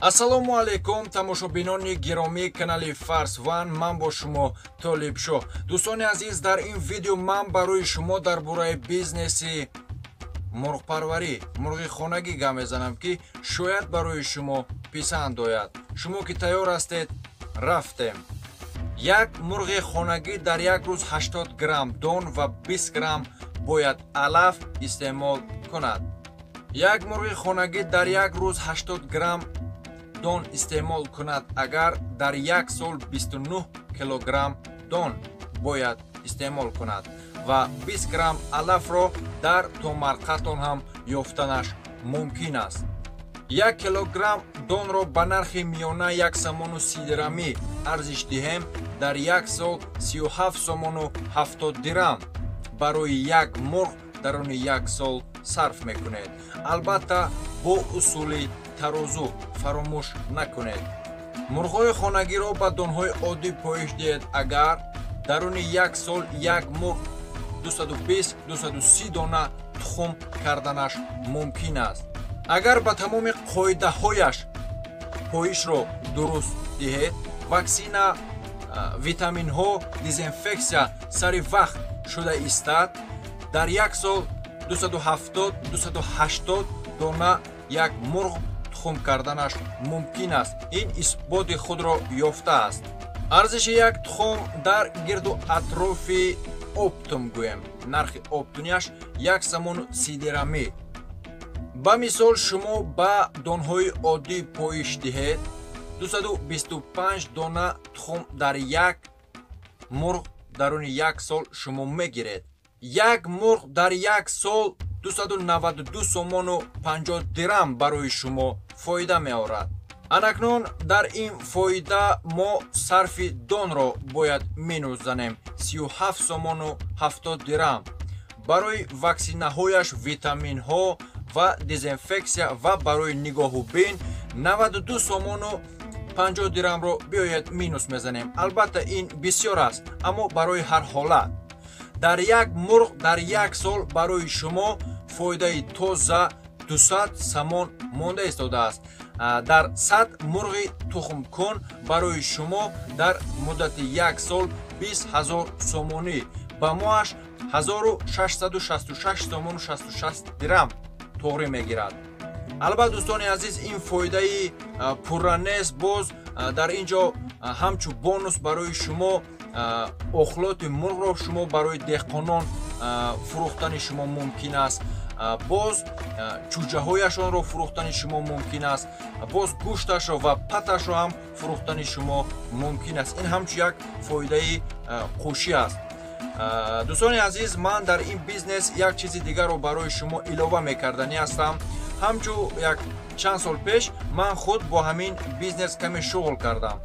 ассалому алайкум тамошобинони гиромии канали Форс ван, ман бо шумо Толиб шо. дӯстони азиз, дар ин видео ман барои шумо дар бораи бизнеси мурғ парварӣ, мурғи хонагӣ гап мезанам ки шояд барои шумо писанд ояд. Шумо ки тайёр ҳастед, рафтем. Як мурғи хонагӣ дар як рӯз 80 грамм дон ва 20 грамм бояд алаф истеъмол кунад. Як мурғи хонагӣ дар як рӯз 80 грамм дон истеъмол кунад, агар дар як сол 29 килограмм дон бояд истеъмол кунад ва 20 грамм алафро дар томарқатон ҳам ёфтанаш мумкин аст. 1 килограмм донро ба нархи миёна 1 сомону 30 дирамӣ арзиш диҳем, дар як сол 37 сомону 70 дирам барои як мурғ дарони як сол сарф мекунед. Албатта бо усули тарозу фаромӯш накунед. Мурғҳои хонагиро ба донҳои оддӣ поиш диҳед. Агар дарони як сол як мурғ 220-230 дона тухм карданаш мумкин аст. Агар ба тамоми қоидаҳояш поишро дуруст диҳед, ваксина, витаминҳо, дезинфексия сари вақт шуда истад, дар як сол 270-280 дона як мурғ тухм карданаш мумкин аст. Ин исботи худро ёфтааст. арзиши як тухм дар гирду атрофи оптум гӯем. Нархи оптунияш 1 сомону 30 дирамӣ. ба мисол шумо ба донҳои оддӣ поиш диҳед, 225 дона тухм дар як мурғ дарони як сол шумо мегиред. Як мурғ дар як сол 292 сомону 50 дирам барои шумо фоида меорад. анакнун дар ин фоида мо сарфи донро бояд минус занем 37 сомону 70 дирам. барои ваксинаҳояш, витаминҳо ва дезинфексия ва барои нигоҳубин 92 сомону 50 дирамро биёяд минус мезанем. албатта ин бисёр аст, аммо барои ҳар ҳолат дар як мурғ дар як сол барои шумо фоидаи тоза 200 сомон монда истодааст. дар 100 мурғи тухмкун барои шумо дар муддати як сол 20 000 сомонӣ ба моаш 1666 сомону 66 дирам тоғрӣ мегирад. албатта дӯстони азиз, ин фоидаи пурра нест. боз дар инҷо ҳамчун бонус барои шумо охлоти мурғро шумо барои дехконон фурӯхтани шумо мумкин аст. боз чӯҷаҳояшонро фурӯхтани шумо мумкин аст. боз гӯшташро ва паташро ҳам фурӯхтани шумо мумкин аст. ин ҳамчун як фоидаи хушӣ аст. дӯстони азиз, ман дар ин бизнес як чизи дигарро барои шумо илова мекардани ҳастам. ҳамчун як чанд сол пеш ман худ бо ҳамин бизнес каме шуғл кардам.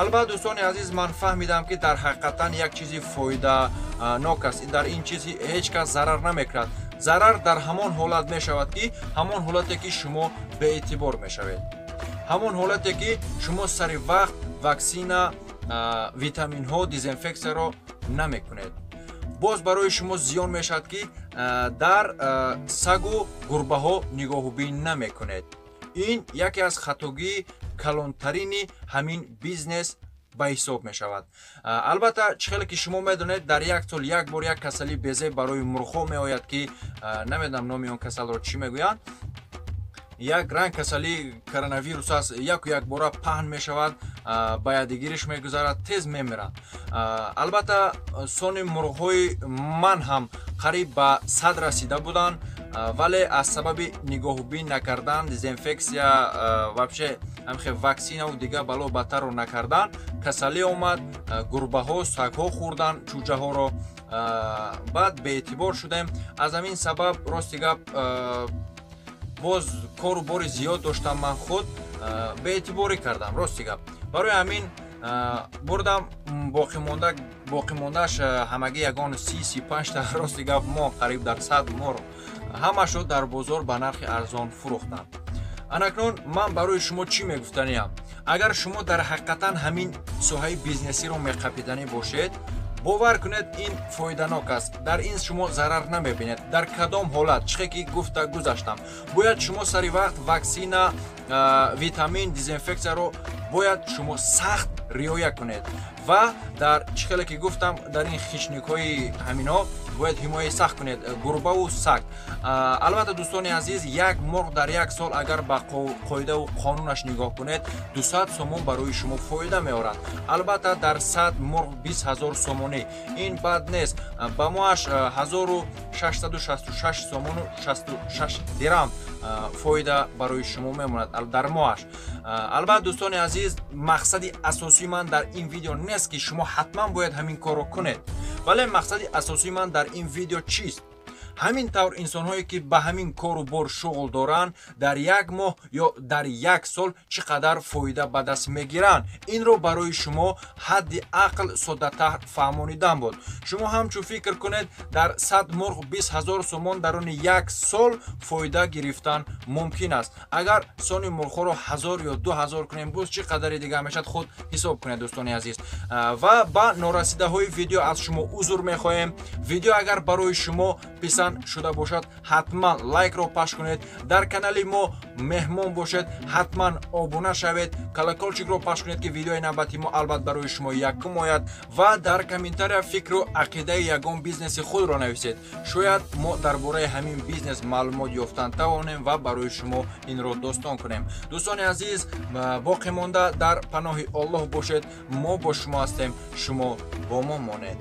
албатта дӯстони азиз, ман фаҳмидам ки дар ҳақиқатан як чизи фоиданок аст. дар ин чизи ҳеҷ кас зарар намекунад. зарар дар ҳамон ҳолат мешавад ки ҳамон ҳолате ки шумо беэътибор мешавед, ҳамон ҳолате ки шумо сари вақт ваксина, витаминҳо, дезинфексияро намекунед. боз барои шумо зиён мешавад ки дар сагу гурбаҳо нигоҳубин намекунед. ин яке аз хатогии калонтарини ҳамин бизнес ба ҳисоб мешавад. албатта чӣ хеле ки шумо медонед, дар як сол як бор як касали безе барои мурғҳо меояд ки намедонам номи он касалро чӣ мегӯянд. як ранг касали коронавирус аст, як бора паҳн мешавад, ба ядигириш мегузарад, тез мемирад. албатта сони мурғҳои ман ҳам қариб ба 100 расида буданд, вале аз сабаби нигоҳубин накардан, дезинфексия, вообще ҳамхе ваксинаву дигар бало баттарро накардан, касалӣ омад, гурбаҳо, сагҳо хӯрдан чӯҷаҳоро. баъд беэътибор шудем. аз ҳамин сабаб рости гап боз кору бори зиёд доштам. ман худ беэътиборӣ кардам, рости гап. барои ҳамин бурдам боқимондааш ҳамагӣ ягон 30-35 та рости гап мо қариб дар 100 мор ҳамашро дар бозор ба нархи арзон фурӯхтам. анакнун ман барои шумо чӣ мегуфтаниям? агар шумо дар ҳақиқатан ҳамин соҳаи бизнесиро меқапидани бошед, бовар кунед ин фоиданок аст. Дар ин шумо зарар намебинед. Дар кадом ҳолат чихе ки гуфта гузаштам. Бояд шумо сари вақт ваксина, витамин, дезинфексияро бояд шумо сахт риоя кунед. Ва дар чихеле ки гуфтам дар ин хишникҳои ҳамино бояд ҳимояи сахт кунед, гурбаву саг. Албатта дӯстони азиз, як мурғ дар як сол агар ба қоидаву қонунаш нигоҳ кунед 200 сомон барои шумо фоида меорад. Албатта дар 100 мурғ 20,000 сомонӣ. Ин бад нест. Ба моаш 1666 сомону 66 дирам фоида барои шумо мемонад дар моаш. Албатта дӯстони азиз, мақсади асосии ман дар ин видео нест ки шумо ҳатман бояд ҳамин корро кунед. бале мақсади асосии ман дар ин видео чист? ҳамин тавр инсонҳое ки ба ҳамин кору бор шуғл доранд дар як моҳ ё дар як сол чӣ қадар фоида ба даст мегиранд. Инро барои шумо ҳадди ақл соддатар фаҳмонидан буд. Шумо ҳамчун фикр кунед дар 100 мурғ 20,000 сомон дарони як сол фоида гирифтан мумкин аст. Агар сони мурғҳоро 1000 ё 2000 кунем, боз чӣ қадари дига мешад, худ ҳисоб кунед дӯстони азиз. Ва ба норасидаҳои видео аз шумо узр мехоҳем. Видео агар барои шумо писанд шуда бошад, ҳатман лайкро паш кунед. Дар канали мо мехмон бошед, ҳатман обунашавед, колоколчикро паш кунед ки видеои навбати мо албатта барои шумо якум ояд. Ва дар комментария фикру ақидаи ягон бизнеси худро нависед. Шояд мо дар бораи ҳамин бизнес маълумот ёфтан тавонем ва барои шумо инро достон кунем. дӯстони азиз, боқӣ монда дар паноҳи Аллоҳ бошед. Мо бо шумо ҳастем, шумо бо мо монед.